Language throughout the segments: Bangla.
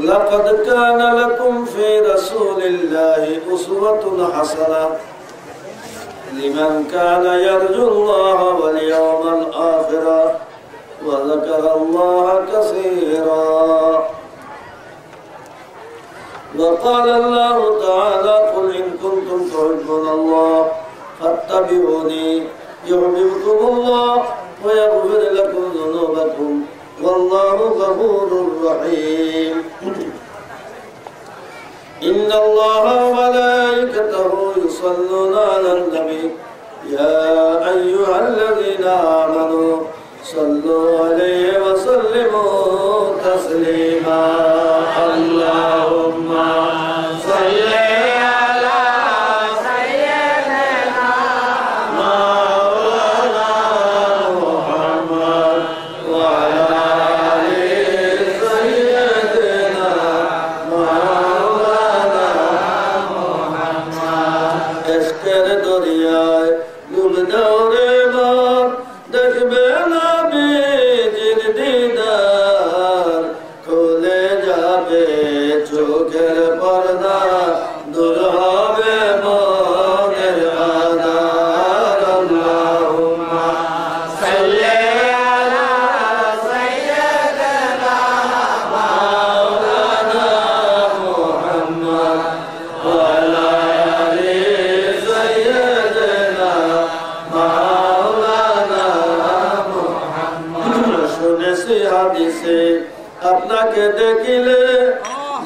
لقد كان لكم في رسول الله أسوة حسنة لمن كان يرجو الله واليوم الآخر وذكر الله كثيرا. وقال الله تعالى قل إن كنتم تحبون الله فاتبعوني يحببكم الله ويغفر لكم ذنوبكم والله غفور رحيم. إن الله وملائكته يصلون على النبي يا أيها الذين آمنوا صلوا عليه وسلموا تسليما. اللهم صل على سيدنا مولانا محمد وعلى آل سيدنا مولانا محمد. इश्क़ दरियाए डूब दौरे बार देखबे ना बीजिर दीदार खुले जाबे चोखेर पर्दा दूर হবে মনের আধার। আল্লাহুম্মা সাল্লি আলা সাইয়্যিদিনা মাওলানা মুহাম্মদ ওয়া আলা আলি সাইয়্যিদিনা মাওলানা মুহাম্মদ। শুনেছি হাদিসে আপনাকে দেখিলে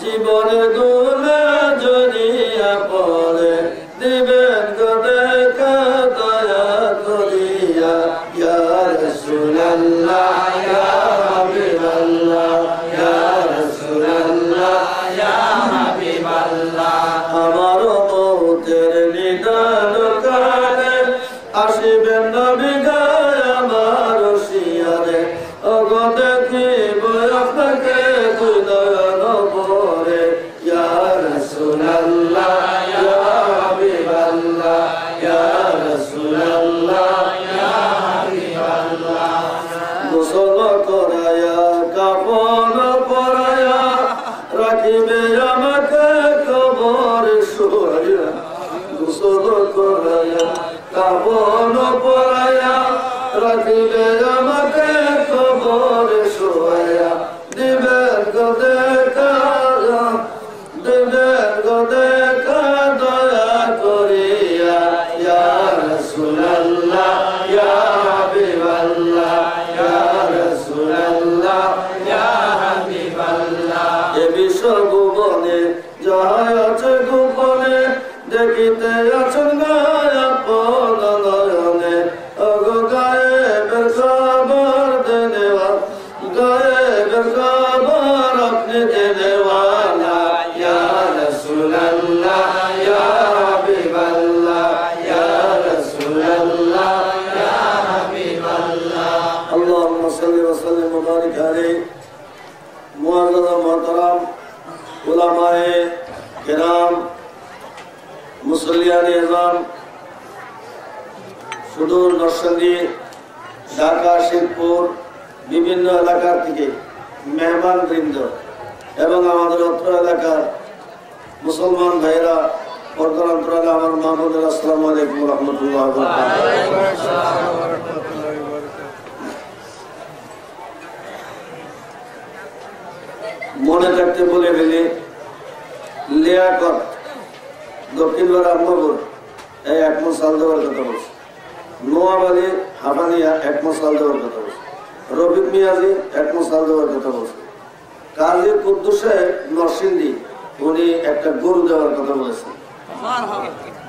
জীবনের গুণে জড়িয়া পড়ে দিবেন গো দেখা দয়া করিয়া। ইয়া রাসূলুল্লাহ ইয়া হাবিবাল্লাহ ইয়া রাসূলুল্লাহ ইয়া হাবিবাল্লাহ। আমার মৌতের নিদান কালে আসিবেন নবী গায়ে আমার শিয়ারে ওগো দেখিব আপনাকে দুই নয়ন ভরে। ইয়া রাসূলুল্লাহ ইয়া হাবিবাল্লাহ ইয়া রাসূলুল্লাহ ইয়া হাবিবাল্লাহ। গোসল করায়া কাফন পরায়া রাখিবে আমাকে কবরে শুয়ায়া। গোসল করায়া কাফন পরায়া রাখিবে আমাকে কবরে শুয়ায়া। দিবেন গো দেখা দিবেন গো দেখা দয়া করিয়া। ইয়া রাসূলুল্লাহ ইয়া হাবিবাল্লাহ ইয়া রাসূলুল্লাহ ইয়া হাবিবাল্লাহ। এ বিশ্ব ভুবনে যাহা আছে গোপনে দেখিতে আছেন গায়ে আপন নয়নে ওগো গায়েবের খবর দেনেওয়া গায়েবের খবর আপনি দেনেওয়ালা। ইয়া রাসূলুল্লাহ ইয়া হাবিবাল্লাহ ইয়া রাসূলুল্লাহ ইয়া হাবিবাল্লাহ। আল্লাহুম্মা সাল্লি ওয়া সাল্লিম ওয়া বারিক আলাইহি। মুআজ্জাজ মুহতারাম উলামায়ে কিরাম মুসল্লিয়ানে ইজাম সুদূর নরসিংদী ঢাকা শিবপুর বিভিন্ন এলাকার থেকে মেহমান বৃন্দ এবং আমাদের অত্র এলাকার মুসলমান ভাইরা পর্দার অন্তরালে আমার মা বোনেরা আসসালামু আলাইকুম ওয়া রাহমাতুল্লাহি ওয়া বারাকাতুহু। মনে থাকতে বলে ফেলি লিয়াকত দক্ষিণ রামনগর এই একমত সাল দেওয়ার কথা বলছে। নোয়াব আলী হাফানিয়া একমত সাল দেওয়ার কথা বলছে। রফিক মিয়াজি একমত সাল দেওয়ার কথা বলছে। কাজী কুদ্দুস সাহেব নরসিংদী উনি একটা গরু দেওয়ার কথা বলেছেন।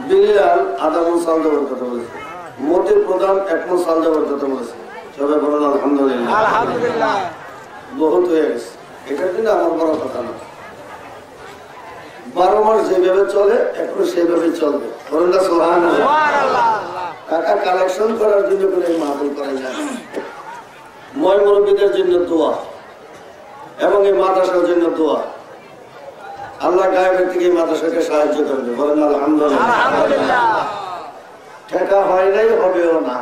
বিল্লাল আদামন সাল দেওয়ার কথা বলেছে। মতির প্রধান একমত সাল দেওয়ার কথা বলেছে। সবাই বলেন আলহামদুলিল্লাহ। আলহামদুলিল্লাহ। বহুত হয়ে গেছে, এটা কিন্তু আমার বড় কথা না। 12 মাস যেভাবে চলে এখন সেভাবে চলবে। টাকা কালেকশন করার জন্য কোনো মাহফিল করা যায় না। ময় মুরব্বীদের জন্য দোয়া এবং এই মাদ্রাসার জন্য দোয়া। আল্লাহ গায়েবের থেকে মাদ্রাসাকে সাহায্য করবে। বলেন আলহামদুলিল্লাহ। ঠেকা হয় নাই, হবেও না।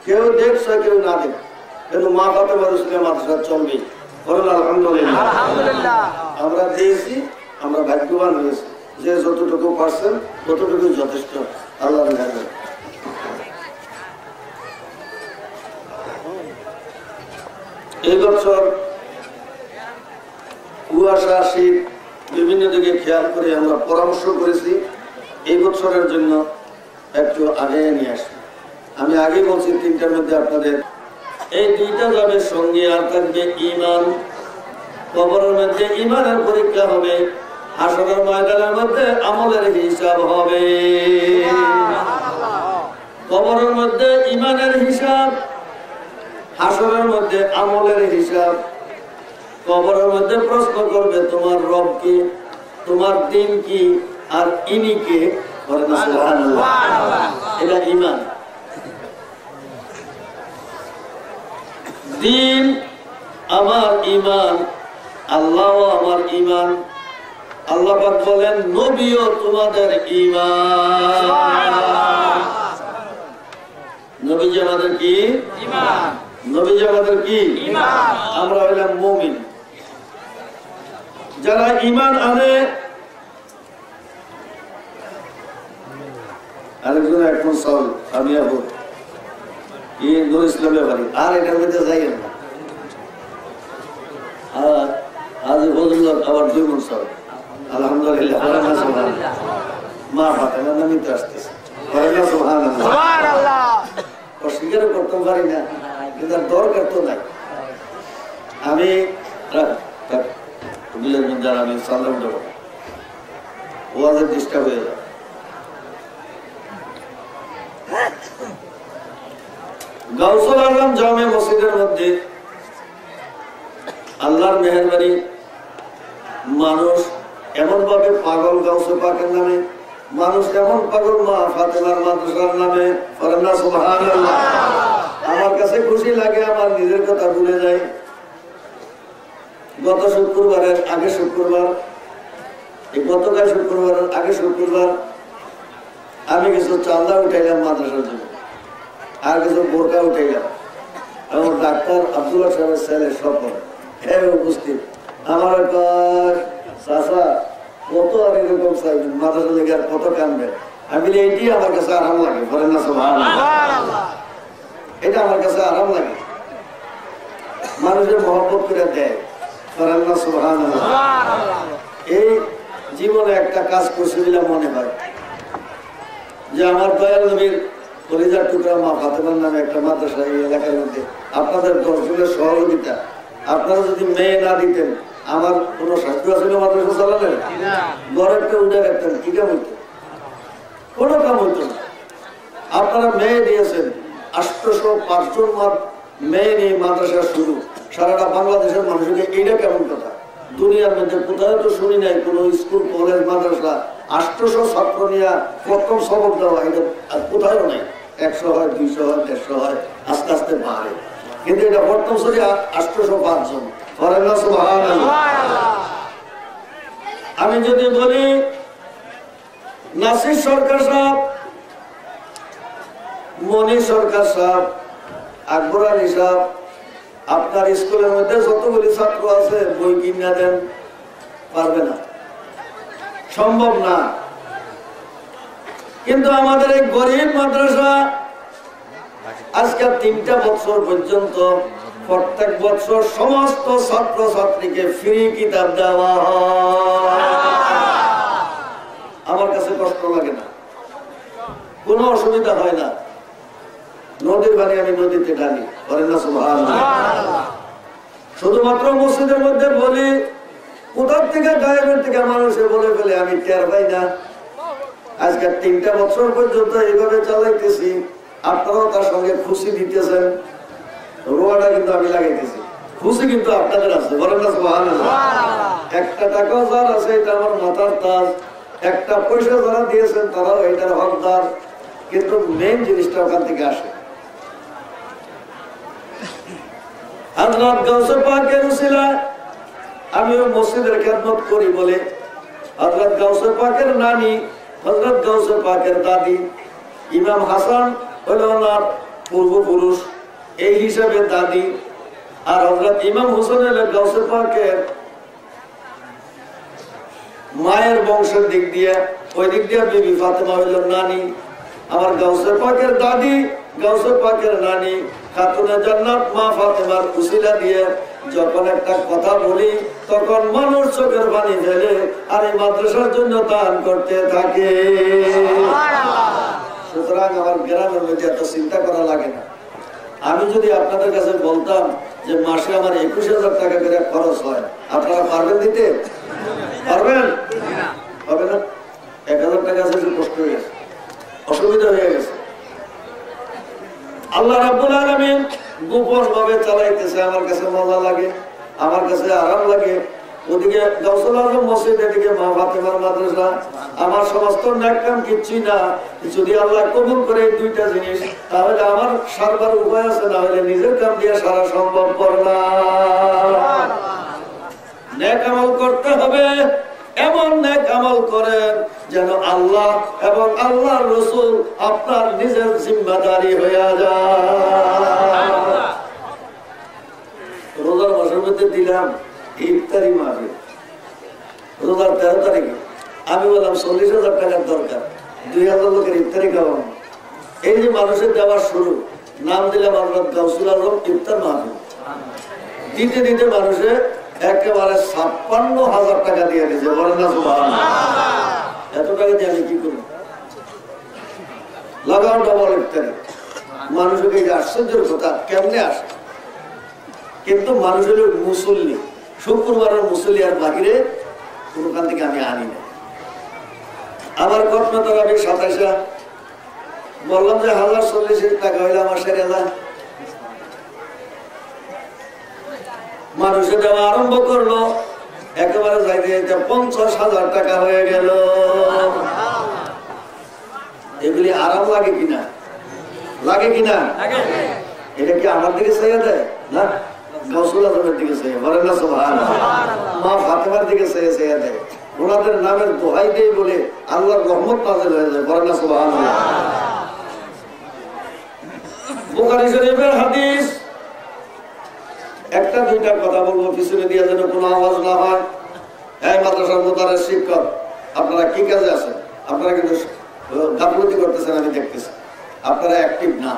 কেউ দেখছে কেউ না দেখ, কিন্তু মা বাবা মানুষকে মাদ্রাসা চলবে। বলেন আলহামদুলিল্লাহ। আমরা দিয়েছি, আমরা ভাগ্যবান হয়েছি যে যতটুকু পারছেন ততটুকু যথেষ্ট। আল্লাহ এই বছর কুয়াশা শীত বিভিন্ন দিকে খেয়াল করে আমরা পরামর্শ করেছি এই বছরের জন্য একটু আগে নিয়ে আসি। আমি আগে বলছি তিনটার মধ্যে আপনাদের এই দুইটা যাবে সঙ্গে, আর থাকবে ইমান। কবরের মধ্যে ইমানের পরীক্ষা হবে, হাসরের ময়দানের মধ্যে আমলের হিসাব হবে। কবরের মধ্যে ইমানের হিসাব, হাসরের মধ্যে আমলের হিসাব। কবরের মধ্যে প্রশ্ন করবে তোমার রব কি, তোমার দিন কি, আর ইনি কে। এটা ইমান। দিন আমার ইমান, আল্লাহ আমার ইমান। আল্লাহ পাক বলেন নবীও তোমাদের ইমান। নবীজি আমাদের কি ইমান, নবীজি আমাদের কি ইমান। আমরা হইলাম মুমিন। যারা ইমান আনে, আরেকজন এখন সল আমি আবু নুর ইসলামের বাড়ি, আর এটার মধ্যে যাই না। আর আজ বললাম আবার 2 মন সল। আলহামদুলিল্লাহ, মা ফাতেমা নামই তো আসতেছে। অস্বীকার করতে পারি না, কিন্তু দরকার তো নাই। আমি আমি সালাম দেবো, ওয়াজের ডিস্টার্ব হয়ে যাবে। গাউসুল আজম জামে মসজিদের মধ্যে আল্লাহর মেহেরবানি মানুষ এমন ভাবে পাগল গাউসে পাকের নামে, মানুষ এমন পাগল মা ফাতেমার মাদ্রাসার নামে। সুবহানাল্লাহ। আমার কাছে খুশি লাগে, আমার নিজের কথা ভুলে যাই। গত শুক্রবারের আগে শুক্রবার, গতকাল শুক্রবারের আগে শুক্রবার আমি কিছু চাঁদা উঠাইলাম মাদ্রাসার জন্য, আর কিছু বোরকা উঠাইলাম। আমার ডাক্তার আব্দুল্লাহ সাহেবের ছেলে স্বপন উপস্থিত। আমার চাষা কত আর এরকম মাদ্রাসা লেগে আর কত কানবে। আমি এইটি আমার কাছে আরাম লাগে। বলেন না সুবহানাল্লাহ। এটা আমার কাছে আরাম লাগে, মানুষের মহব্বত করে দেয়। বলেন না সুবহানাল্লাহ। এই জীবনে একটা কাজ করছে বলে মনে হয় যে আমার দয়াল নবীর কলিজার টুকরা মা ফাতেমার নামে একটা মাদ্রাসা এই এলাকার মধ্যে আপনাদের 10 জনের সহযোগিতা, আপনারা যদি মেয়ে না দিতেন আমার কোনো সাহায্য আসলে মাদ্রাসা চালালেন গড়েরটা উঠে রাখতেন, কি কাম হইত? কোনো কাম হইত না। আপনারা মেয়ে দিয়েছেন, 805 জন মেয়ে নিয়ে মাদ্রাসা শুরু। সারাটা বাংলাদেশের মানুষকে এইটা কেমন কথা? দুনিয়ার মধ্যে কোথাও তো শুনি নাই কোন স্কুল কলেজ মাদ্রাসা 800 ছাত্র নিয়ে প্রথম সবক দেওয়া, এটা কোথাও নাই। 100 হয়, 200 হয়, 150 হয়, আস্তে আস্তে বাড়ে। কিন্তু এটা প্রথম সরি 805 জন। আমি যদি বলি নাসির সরকার সাহেব, মনি সরকার সাহেব, আকবর আলী সাহেব, আপনার স্কুলের মধ্যে যতগুলি ছাত্র আছে বই কিনা দেন, পারবে না, সম্ভব না। কিন্তু আমাদের এই গরিব মাদ্রাসা আজকে 3টা বছর পর্যন্ত প্রত্যেক বছর সমস্ত ছাত্র ছাত্রীকে ফ্রি কিতাব দেওয়া হয়। আমার কাছে কষ্ট লাগে না, কোনো অসুবিধা হয় না। নদীর পানি আমি নদীতে ঢালি। বলেন না সুবহানাল্লাহ। শুধুমাত্র মসজিদের মধ্যে বলি, কোথার থেকে গায়েবের থেকে মানুষে বলে ফেলে আমি টের পাই না। আজকে 3টা বছর পর্যন্ত এইভাবে চালাইতেছি, আপনারাও তার সঙ্গে খুশি দিতেছেন। রোয়াটা কিন্তু আমি লাগাইতেছি, খুশি কিন্তু আপনাদের আছে। বলেন না সুবহানাল্লাহ। 1 টাকাও যার আছে এটা আমার মাথার তাজ, 1 পয়সা যারা দিয়েছেন তারাও এটার হকদার। কিন্তু মেইন জিনিসটা ওখান থেকে আসে। হযরত গাউসে পাকের উসিলায় আমিও মসজিদের খেদমত করি বলে হযরত গাউসে পাকের নানি, হযরত গাউসে পাকের দাদি ইমাম হাসান হলো ওনার পূর্বপুরুষ, এই হিসাবে দাদি আর হযরত ইমাম হোসেন গাউসে পাকের মায়ের বংশের দিক দিয়ে ওই দিক দিয়ে বিবি ফাতেমা হইল নানি, আমার গাউসে পাকের দাদি, গাউসে পাকের নানি খাতুনে জান্নাত মা ফাতেমার উসিলা দিয়ে যখন একটা কথা বলি তখন মানুষ চোখের পানি ফেলে আর এই মাদ্রাসার জন্য দান করতে থাকে। সুতরাং আমার গ্রামের মধ্যে এত চিন্তা করা লাগে না। আমি যদি আপনাদের কাছে বলতাম যে মাসে আমার 21,000 টাকা করে খরচ হয়, আপনারা পারবেন দিতে? পারবেন? হবে না? 1,000 টাকা আছে, কষ্ট হয়ে গেছে, অসুবিধা হয়ে গেছে। আল্লাহ রাব্বুল আলামিন গোপন ভাবে চালাইতেছে, আমার কাছে মজা লাগে, আমার কাছে আরাম লাগে। ওদিকে গাউসুল আজম মসজিদ, এদিকে মা ফাতেমার মাদ্রাসা, আমার সমস্ত নেক কাম কিচ্ছুই না। যদি আল্লাহ কবুল করে এই দুইটা জিনিস, তাহলে আমার সারবার উপায় আছে, না হলে নিজের কাম দিয়ে সারা সম্ভব না। নেক আমল করতে হবে, এমন নেক আমল করেন যেন আল্লাহ এবং আল্লাহর রাসূল আপনার নিজের জিম্মাদারি হয়ে যায়। রোজার মাসের মধ্যে দিলাম ইফতারি মাহফিল, রোজার 13 তারিখে আমি বললাম 40,000 টাকার দরকার, 2,000 লোকের ইফতারি খাওয়ানো। এই যে মানুষের দেওয়ার শুরু, নাম দিলাম হযরত গাউসুল আজম ইফতার মাহফিল। দিতে দিতে মানুষে একেবারে 56,000 টাকা দিয়ে দিয়েছে। বলেন না সুবহানাল্লাহ। এত টাকা দিয়ে আমি কি করব? লাগাও ডবল ইফতারি। মানুষকে এই আশ্চর্যের কথা, কেমনে আসে? কিন্তু মানুষের মুসল্লি, শুক্রবারের মুসল্লি আর বাহিরে কোনখান থেকে আমি আনি না। আমার ঘটনা তো আমি 27 বললাম যে 1,040 টাকা হইলে আমার সেরে যায়। মানুষে দেওয়া আরম্ভ করলো, একেবারে যাইতে যাইতে 50,000 টাকা হয়ে গেল। এগুলি আরাম লাগে কিনা? লাগে কিনা? এটা কি আমার দিকে চাইয়া দেয়? না, গাউসুল আজমের দিকে চাইয়া। বলেন না সুবহানাল্লাহ। মা ফাতেমার দিকে চাইয়া দেয়। ওনাদের নামের দোহাই দিয়ে বলে আল্লাহর রহমত নাযিল হয়ে যায়। বলেন না সুবহানাল্লাহ। বুখারী শরীফের হাদিস, একটা দুইটা কথা বলবো, পিছনে দিয়ে যেন কোনো আওয়াজ না হয়। এই মাদ্রাসার মুদারিস শিক্ষক, আপনারা কি কাজে আছেন? আপনারা কিন্তু গাফলতি করতেছেন, আমি দেখতেছি আপনারা অ্যাক্টিভ না।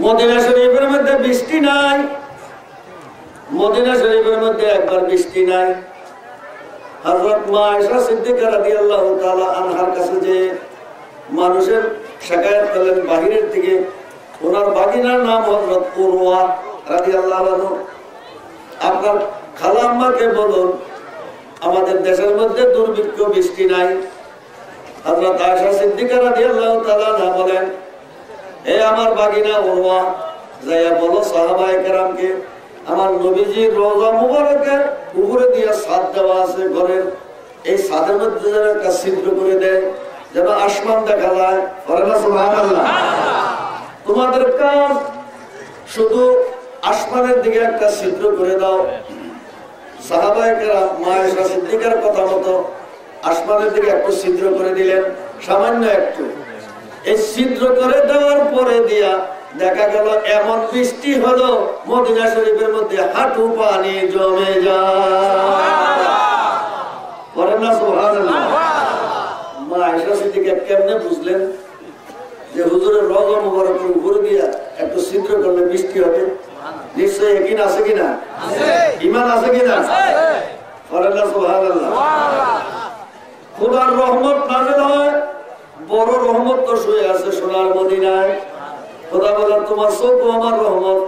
মদিনা শরীফের মধ্যে বৃষ্টি নাই, মদিনা শরীফের মধ্যে একবার বৃষ্টি নাই। হযরত মা আয়েশা সিদ্দিকা রাদিয়াল্লাহু তাআলা আনহার কাছে যে মানুষের শিকায়ত করলেন বাহিরের থেকে, ওনার বাগিনার নাম হযরত উরওয়া রাদিয়াল্লাহু আনহু, আপনার খালাম্মাকে বলুন আমাদের দেশের মধ্যে দুর্ভিক্ষ, বৃষ্টি নাই। হযরত আয়েশা সিদ্দিকা রাদিয়াল্লাহু তাআলা আনহা বলেন, হে আমার বাগিনা উরওয়া, যাইয়া বলো সাহাবায়ে কেরামকে আমার নবীজির রওজা মুবারকের উপরে দিয়ে ছাদ দেওয়া আছে ঘরের, এই ছাদের মধ্যে যেন একটা ছিদ্র করে দেয়, যেন আসমান দেখা যায়। সুবহানাল্লাহ। তোমাদের কাজ শুধু আসমানের দিকে একটা ছিদ্র করে দাও। সাহাবায়ে কেরাম মা আয়েশা সিদ্দিকার কথা মতো আসমানের দিকে একটু ছিদ্র করে দিলেন, সামান্য একটু। এই ছিদ্র করে দেওয়ার পরে দিয়া দেখা গেল এমন বৃষ্টি হলো মদিনা শরীফের মধ্যে হাঁটু পানি জমে যায়। বলেন না সুবহানাল্লাহ। মা আয়েশা সিদ্দিকা কেমনে বুঝলেন যে হুজুরের রওজা মুবারকের উপরে দিয়া একটু ছিদ্র করলে বৃষ্টি হবে? নিশ্চয়ই ইয়াকিন আছে কিনা? ঈমান আছে কিনা? বলেন না সুবহানাল্লাহ। খোদার রহমত নাযিল হয়, বড় রহমত তো শুয়ে আছে সোনার মদিনায়। খোদা বলেন তোমার চোখও আমার রহমত,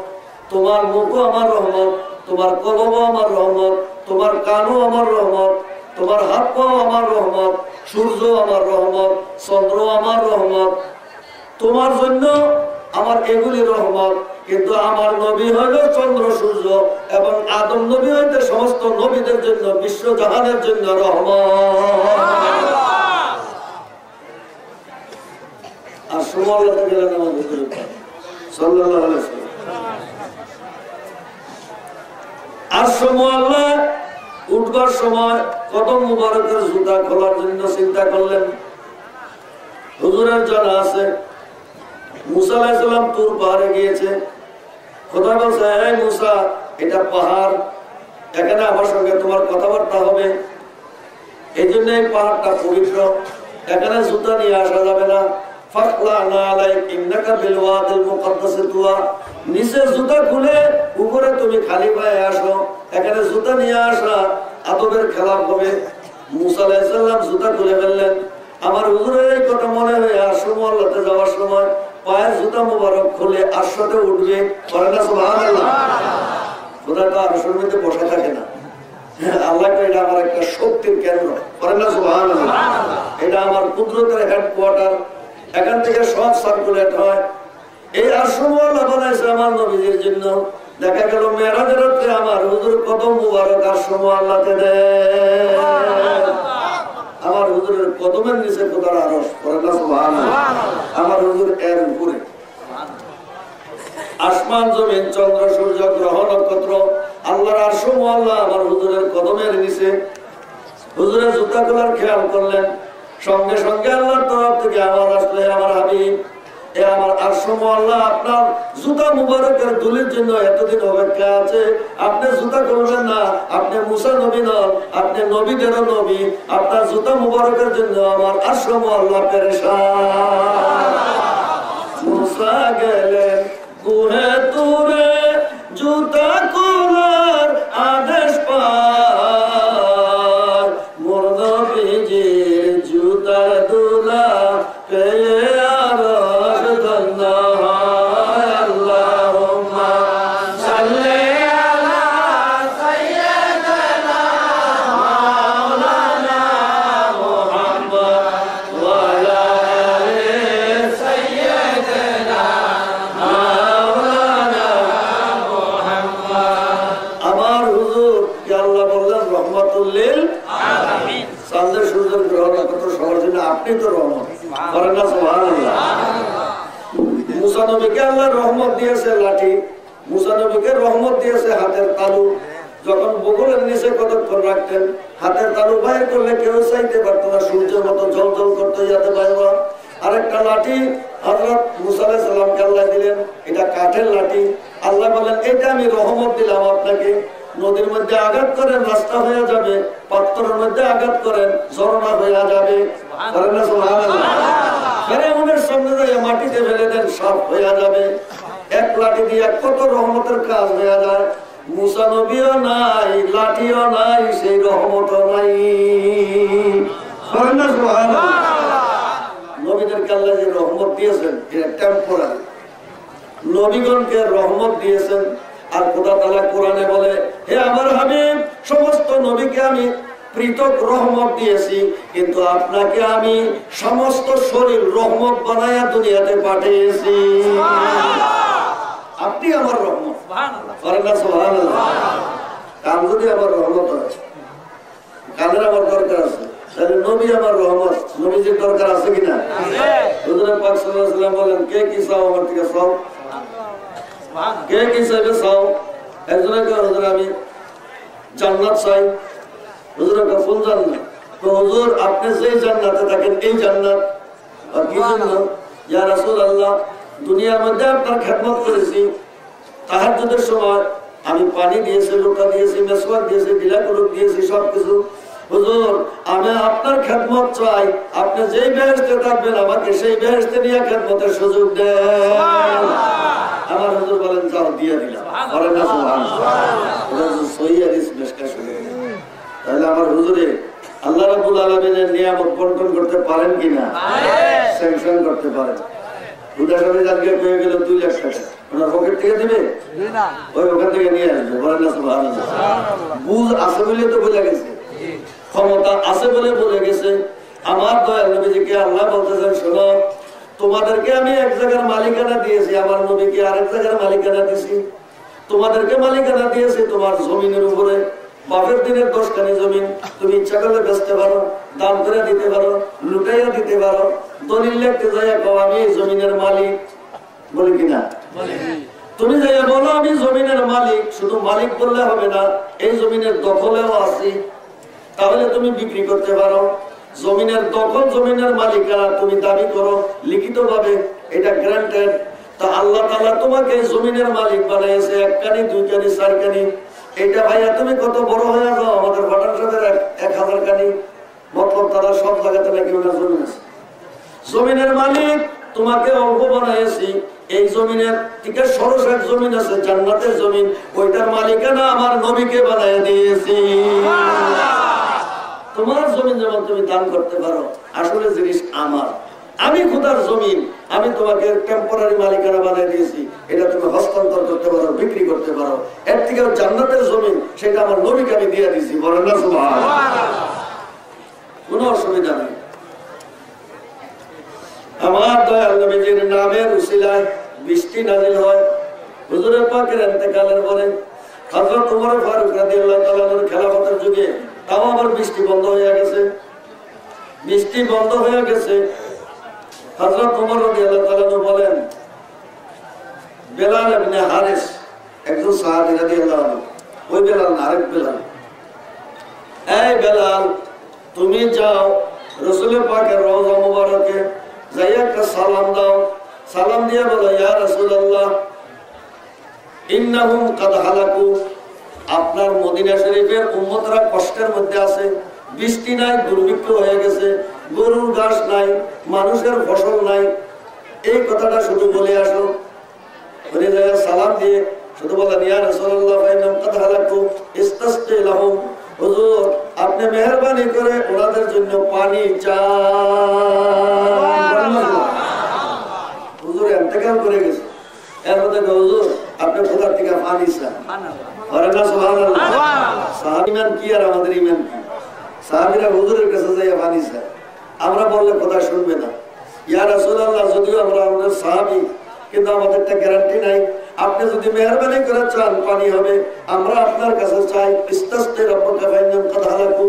তোমার মুখও আমার রহমত, তোমার কলমও আমার রহমত, তোমার কানও আমার রহমত, তোমার হাত পাও আমার রহমত, সূর্য আমার রহমত, চন্দ্র আমার রহমত। তোমার জন্য আমার এগুলি রহমত, কিন্তু আমার নবী হইল চন্দ্র সূর্য, এবং আদম নবী হইতে সমস্ত নবীদের জন্য, বিশ্ব জাহানের জন্য রহমত। আর সময় গেলেন আমার হুজুর সাল্লাল্লাহু আলাইহি ওয়াসাল্লাম। আর সময় আল্লাহ উঠবার সময় কদম মুবারকের জুতা খোলার জন্য চিন্তা করলেন। হুজুরের জানা আছে মুসা আলাইহিস সালাম তুর পাহাড়ে গিয়েছে। খোদা বলছে, এই মুসা, এটা পাহাড়, এখানে আমার সঙ্গে তোমার কথাবার্তা হবে, এই জন্য এই পাহাড়টা পবিত্র, এখানে জুতা নিয়ে আসা যাবে না। নিচে জুতা খুলে উপরে তুমি খালি পায়ে আসো, এখানে জুতা নিয়ে আসা আদবের খেলাফ হবে। মুসা আলাইহিস সালাম জুতা খুলে ফেললেন। আমার হুজুরের এই কথা মনে হয়ে আরশে যাওয়ার সময় পায়ের জুতা মুবারক খুলে আরশে উঠবে, করে না সুবহানাল্লাহ। খোদা তো আরশের মধ্যে বসা থাকে না, আল্লাহ এটা আমার একটা শক্তির কেন্দ্র, করে না সুবহানাল্লাহ। এটা আমার কুদরতের হেডকোয়ার্টার, এখান থেকে সব সার্কুলেট হয়। এই আরশে আল্লাহ বানাইছে আমার নবীজির জন্য। দেখা গেল মেরাজের রাতে আমার হুজুর কদম মুবারক আরশে আল্লাহতে দেয়, আমার হুজুরের কদমের নিচে খোদার আরশ, করে না সুবহানাল্লাহ। আমার হুজুর এর উপরে। আসমান জমিন চন্দ্র সূর্য গ্রহ নক্ষত্র আল্লাহর আরশ আল্লাহ আমার হুজুরের কদমের নিচে। হুজুরের জুতা খোলার খেয়াল করলেন, সঙ্গে সঙ্গে আল্লাহর তরফ থেকে আমার আসলে, আমার হাবিব, এ আমার আরশ আল্লাহ আপনার জুতা মুবারকের ধুলির জন্য এতদিন অপেক্ষা আছে। আপনি জুতা করবেন না, আপনি মুসা নবী নন, আপনি নবীদেরও নবী, আপনার জুতা মুবারকের জন্য আমার আরশ আল্লাহ পেরেশান। মুসা গেলেন কুহে তুরে জুতা খোলার আদেশ পায়, মোর নবীজির জুতার দুলা পেয়ে আরশ ধন্য হয়। আল্লাহুম্মা সাল্লি আলা সাইয়্যিদিনা মাওলানা মুহাম্মদ ওয়া আলা আলি সাইয়্যিদিনা মাওলানা মুহাম্মদ। আমার হুজুর কে আল্লাহ বললেন রহমাতুল লিল আলামিন। চাঁদের সূর্যের গ্রহ নক্ষত্র সবার জন্য আপনি তো রহমত, করেন না সুবহানাল্লাহ। মুসা নবীকে আল্লাহ রহমত দিয়েছে লাঠি, মুসা নবীকে রহমত দিয়েছে হাতের তালু। যখন বগলের নিচে কতক্ষণ রাখতেন, হাতের তালু বাইর করলে কেউ চাইতে পারতো না, সূর্যের মতো জল জল করতে যাতে পারবো। আরেকটা লাঠি হযরত মুসা আলাইহিস সালামকে আল্লাহ দিলেন, এটা কাঠের লাঠি। আল্লাহ বলেন, এটা আমি রহমত দিলাম আপনাকে। নদীর মধ্যে আঘাত করেন রাস্তা হয়ে যাবে, পাথরের মধ্যে আঘাত করেন ঝর্ণা হয়ে যাবে, করেন না সুবহানাল্লাহ। ফেরেউনের সামনে যায় মাটিতে ফেলে দেন, সাপ হয়ে যাবে। এক লাঠি দিয়ে কত রহমতের কাজ হয়ে যায়। মুসা নবীও নাই, লাঠিও নাই, সেই রহমতও নাই, করেন না সুবহানাল্লাহ। নবীদেরকে আল্লাহ যে রহমত দিয়েছেন এটা টেম্পোরারি, নবীগণকে রহমত দিয়েছেন। আর খোদা তাআলা কোরআনে বলে, হে আমার হাবিব, সমস্ত নবীকে আমি পৃথক রহমত দিয়েছি, কিন্তু আপনাকে আমি সমস্ত শরীর রহমত বানায়া দুনিয়াতে পাঠিয়েছি। আপনি আমার রহমত, করেন না সুবহানাল্লাহ। কান যদি আমার রহমত হয়, কানের আমার দরকার আছে, তাহলে নবী আমার রহমত, নবীজির দরকার আছে কিনা? হুজুর পাক সাল্লাল্লাহু আলাইহি ওয়াসাল্লাম বলেন, কে কি চাও আমার থেকে চাও, কে কি চাইবে চাও। একজনের কে হুজুর আমি জান্নাত চাই, হুজুরের কে কোন জান্নাত? তো হুজুর আপনি যেই জান্নাতে থাকেন এই জান্নাত। আর কি জন্য? ইয়া রাসূলুল্লাহ, দুনিয়ার মধ্যে আপনার খেদমত করেছি, তাহাজ্জুদের সময় আমি পানি দিয়েছি, লোটা দিয়েছি, মেসওয়াক দিয়েছি, বিলা কুলুক দিয়েছি, সবকিছু। হুজুর আমি আপনার খেদমত চাই, আপনি যেই বেহেশতে থাকবেন আমাকে সেই বেহেশতে নিয়ে খেদমতের সুযোগ দেন। আমার হুজুর বলেন, যাও দিয়ে দিলাম, বলেন না সুবহানাল্লাহ। এটা সহিহ হাদিস পেশকার শুনে। তাহলে আমার হুজুরে আল্লাহ রাব্বুল আলামিনের নিয়ামত বন্টন করতে পারেন কিনা? স্যাংশন করতে পারেন। হুদাসাবে জানকে পেয়ে গেল 2 লাখ টাকা, ওনার পকেট থেকে দিবে না, ওই ওখান থেকে নিয়ে আসবে, বলেন না সুবহানাল্লাহ। বুঝ আছে বলে তো বলে গেছে, ক্ষমতা আছে বলে বলে গেছে। আমার দয়াল নবীজিকে আল্লাহ বলতেছেন, শোনো, তোমাদেরকে আমি এক জায়গার মালিকানা দিয়েছি, আমার নবীকে আরেক জায়গার মালিকানা দিয়েছি। তোমাদেরকে মালিকানা দিয়েছি তোমার জমিনের উপরে, বাপের দিনের 10 খানি জমিন, তুমি ইচ্ছা করলে বেচতে পারো, দাম করে দিতে পারো, লুটাইয়া দিতে পারো, দলিল লিখতে যাইয়া কও আমি এই জমিনের মালিক, বলি কিনা? তুমি যাইয়া বলো আমি জমিনের মালিক। শুধু মালিক বললে হবে না, এই জমিনের দখলেও আছি, তাহলে তুমি বিক্রি করতে পারো। জমিনের দখল, জমিনের মালিকানা তুমি দাবি করো লিখিত ভাবে, এটা গ্রান্টেড। তা আল্লাহ তাআলা তোমাকে জমিনের মালিক বানাইছে, এক কানি, দুই কানি, চার কানি। এটা ভাইয়া তুমি কত বড় হয়ে যাও, আমাদের ভটান সাহেবের 1000 কানি, মতলব তারা সব জায়গাতে নাকি ওনার জমি আছে। জমিনের মালিক তোমাকে অল্প বানাইছি, এই জমিনের থেকে সরস এক জমিন আছে জান্নাতের জমিন, ওইটার মালিকানা আমার নবীকে বানাই দিয়েছি। তোমার জমিন যেমন তুমি দান করতে পারো, আসলে জিনিস আমার, আমি খোদার জমিন, আমি তোমাকে টেম্পোরারি মালিকানা বানিয়ে দিয়েছি, এটা তুমি হস্তান্তর করতে পারো, বিক্রি করতে পারো। এর থেকে জান্নাতের জমিন, সেটা আমার নবীকে আমি দিয়ে দিয়েছি। বলেন না সুবহানাল্লাহ। কোনো অসুবিধা নেই। আমার দয়াল নবীজির নামের উসিলায় বৃষ্টি নাজিল হয়। হুজুরে পাকের ইন্তেকালের পরে হযরত ওমর ফারুক রাদিয়াল্লাহু তাআলা এর খেলাফতের যুগে তাও আবার বৃষ্টি বন্ধ হয়ে গেছে। বৃষ্টি বন্ধ হয়ে গেছে। হযরত ওমর রাদিয়াল্লাহু তাআলা বলেন, বেলাল ইবনে হারিস একজন সাহাবী রাদিয়াল্লাহু আনহু, ওই বেলাল না, আরেক বেলাল, এই বেলাল তুমি যাও রাসূল পাকের রওজা মুবারকে যাই একটা সালাম দাও, সালাম দিয়ে বলো, ইয়া রাসূলুল্লাহ ইন্নাহুম কাদ হালাকু, আপনার মদিনা শরীফের উম্মতরা কষ্টের মধ্যে আছে, বৃষ্টি নাই, দুর্ভিক্ষ হয়ে গেছে, গরুর ঘাস নাই, মানুষের ফসল নাই। এই কথাটা শুধু বলে আসো। বলে যায় সালাম দিয়ে শুধু বলেন, ইয়া রাসূলুল্লাহ ইন্নাহুম কাদ হালাকু ইস্তাসকি লাহুম, হুজুর আপনি মেহেরবানি করে ওনাদের জন্য পানি চান। হুজুর ইন্তেকাল করে গেছে, এর মধ্যে হুজুর আপনি খোদার থেকে পানি চান। সাহাবীমান কি আর আমাদের ইমান কি? সাহাবীরা হুজুরের কাছে যাইয়া পানি চায়, আমরা বললে কথা শুনবে না। ইয়া রাসূলুল্লাহ যদিও আমরা আমাদের সাহাবী, কিন্তু আমাদের একটা গ্যারান্টি নাই, আপনি যদি মেহেরবানি করে চান পানি হবে, আমরা আপনার কাছে চাই। ইস্তাসকি রাব্বাকা ফাইন্নাহুম কাদ হালাকু,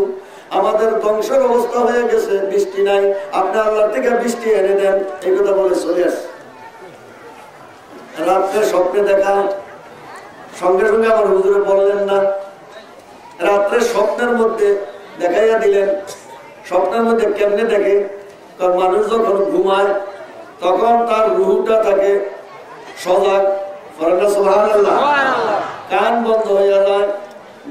আমাদের ধ্বংসের অবস্থা হয়ে গেছে, বৃষ্টি নাই, আপনি আল্লাহ থেকে বৃষ্টি এনে দেন। এই কথা বলে চলে আসে। রাত্রে স্বপ্নে দেখা, সঙ্গে সঙ্গে আমার হুজুরে বললেন না, রাত্রে স্বপ্নের মধ্যে দেখাইয়া দিলেন। স্বপ্নের মধ্যে কেমনে দেখে? কারণ মানুষ যখন ঘুমায় তখন তার রুহটা থাকে সজাগ, সুবহানাল্লাহ, কান বন্ধ হয়ে যায়,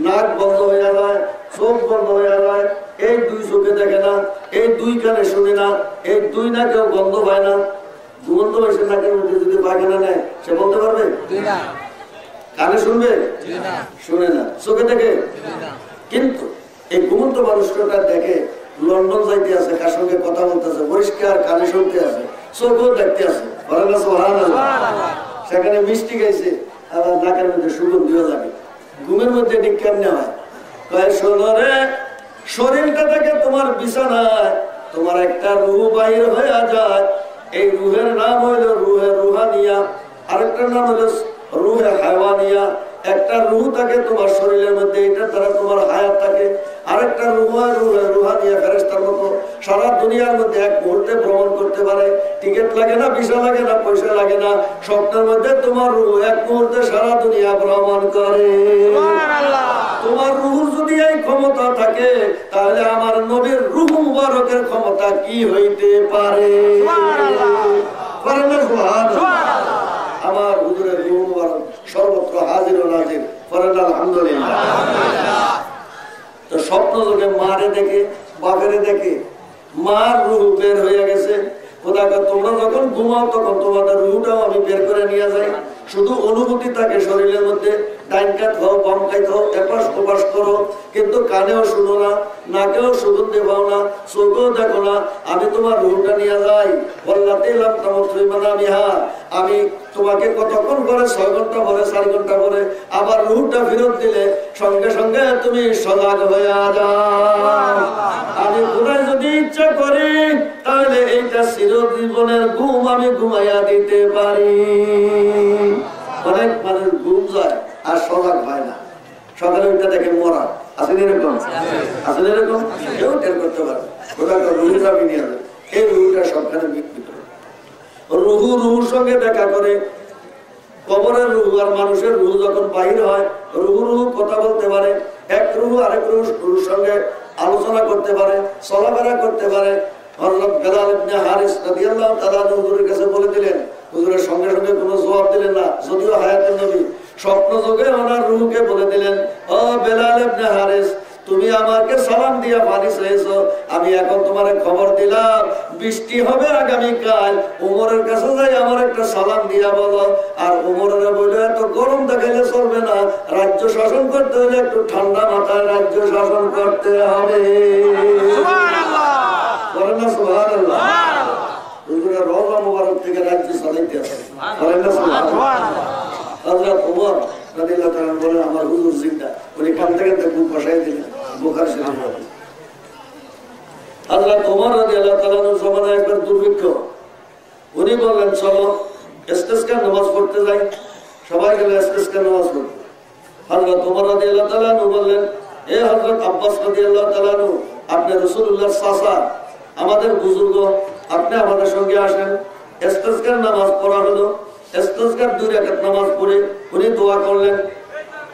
নাক বন্ধ হয়ে যায়, চোখ বন্ধ হয়ে যায়, এই দুই চোখে দেখে না, এই দুই কানে শুনে না, এই দুই নাকেও গন্ধ পায় না। ঘুমন্ত বয়সে নাকের মধ্যে যদি পায়খানা নেয়, সে বলতে পারবে? কানে শুনবে? শুনে না। চোখে দেখে? কিন্তু এই ঘুমন্ত মানুষটা দেখে লন্ডন যাইতে আছে, কার সঙ্গে কথা বলতেছে, পরিষ্কার কানে শুনতে আছে, চোখও দেখতে আছে, সেখানে মিষ্টি গাইছে, আবার নাকের মধ্যে সুগন্ধিও লাগে। ঘুমের মধ্যে ঠিক কেমনে হয়? শোনো রে, শরীরটা থেকে তোমার বিছানায় তোমার একটা রুহ বাহির হয়ে যায়। এই রুহের নাম হইল রুহে রুহানিয়া, আরেকটার নাম হইল রুহে হায়ওয়ানিয়া। একটা রুহ থাকে তোমার শরীরের মধ্যে, এটার দ্বারা তোমার হায়াত থাকে। আরেকটা রুহে রুহানিয়া, ফেরেশতার মতো সারা দুনিয়ার মধ্যে এক মুহূর্তে ভ্রমণ করতে পারে। টিকিট লাগে না, ভিসা লাগে না, পয়সা লাগে না। স্বপ্নের মধ্যে তোমার রুহ এক মুহূর্তে সারা দুনিয়া ভ্রমণ করে। তোমার রুহ যদি এই ক্ষমতা থাকে, তাহলে আমার নবীর রুহ মুবারকের ক্ষমতা কি হইতে পারে? আমার হুজুরের রুহ মুবারক সর্বত্র হাজির ও নাজির। আলহামদুলিল্লাহ। তো স্বপ্ন যোগে মারে দেখে, বাপেরে দেখে, মার রুহ বের হয়ে গেছে। তোমরা যখন ঘুমাও তখন তোমাদের রুহটাও আমি বের করে নিয়ে যাই। শুধু অনুভূতি থাকে শরীরের মধ্যে, ডাইন কাত হও, বাম কাত হও, এপাশ ওপাশ করো, কিন্তু কানেও শুনো না, নাকেও সুগন্ধি পাও না, চোখেও দেখো না। আমি তোমার রুহটা নিয়ে যাই। আমি তোমাকে কতক্ষণ পরে, 6 ঘন্টা পরে, 4 ঘন্টা পরে আবার রুহটা ফেরত দিলে সঙ্গে সঙ্গে তুমি সজাগ হয়ে যাও। আমি পুনরায় যদি ইচ্ছা করি, তাহলে এইটা চিরজীবনের ঘুম আমি ঘুমাইয়া দিতে পারি। অনেক মানুষ ঘুম যায় আর সজাগ হয় না, সকালে ওইটা দেখে মরা। আসেন এরকম? আসেন এরকম? কেউ টের করতে পারে। রুহটা নিয়ে যাবে, এই রুহটা সবখানে বিক্রি করে। রুহুর সঙ্গে দেখা করে। কবরের রুহু আর মানুষের রুহু যখন বাহির হয়, রুহু কথা বলতে পারে। এক রুহু আরেক রুহুর সঙ্গে আলোচনা করতে পারে, চলাফেরা করতে পারে। হযরত বেলাল ইবনে হারিস রাদিয়াল্লাহু তাআলা আনহু হুজুরের কাছে বলে দিলেন। হুজুরের সঙ্গে সঙ্গে কোনো জবাব দিলেন না, যদিও হায়াতুন নবী। স্বপ্ন যোগে ওনার রূহকে বলে দিলেন, ও বেলাল ইবনে হারিস, তুমি আমাকে সালাম দিয়া পানি চাইছো, আমি এখন তোমারে খবর দিলাম বৃষ্টি হবে আগামীকাল। ওমরের কাছে যাই আমার একটা সালাম দিয়া বলো। আর ওমরের বললো এত গরম দেখাইলে চলবে না, রাজ্য শাসন করতে হলে একটু ঠান্ডা মাথায় রাজ্য শাসন করতে হবে। বলেন না সুবহানাল্লাহ। হুজুরের রওজা মুবারক থেকে রাজ্য চালাইতে আছে। বলেন না সুবহানাল্লাহ। হযরত ওমর রাদিয়াল্লাহু তাআলা বলেন, আমার হুজুর জিন্দা। উনি কান থেকে বুক বসাই দিলেন বুখারী শরীফে। হযরত ওমর রাদিয়াল্লাহু তাআলার জমানায় একবার দুর্ভিক্ষ। উনি বললেন চলো ইস্তিসকা নামাজ পড়তে যাই। সবাই গেল ইস্তিসকা নামাজ পড়তে। হযরত ওমর রাদিয়াল্লাহু তাআলা বললেন, এ হযরত আব্বাস রাদিয়াল্লাহু তাআলা, আপনি রাসূলুল্লাহর চাচা, আমাদের বুজুর্গ, আপনি আমাদের সঙ্গে আসেন। ইস্তিসকার নামাজ পড়া হলো। ইস্তিসকার 2 রাকাত নামাজ পড়ে উনি দোয়া করলেন।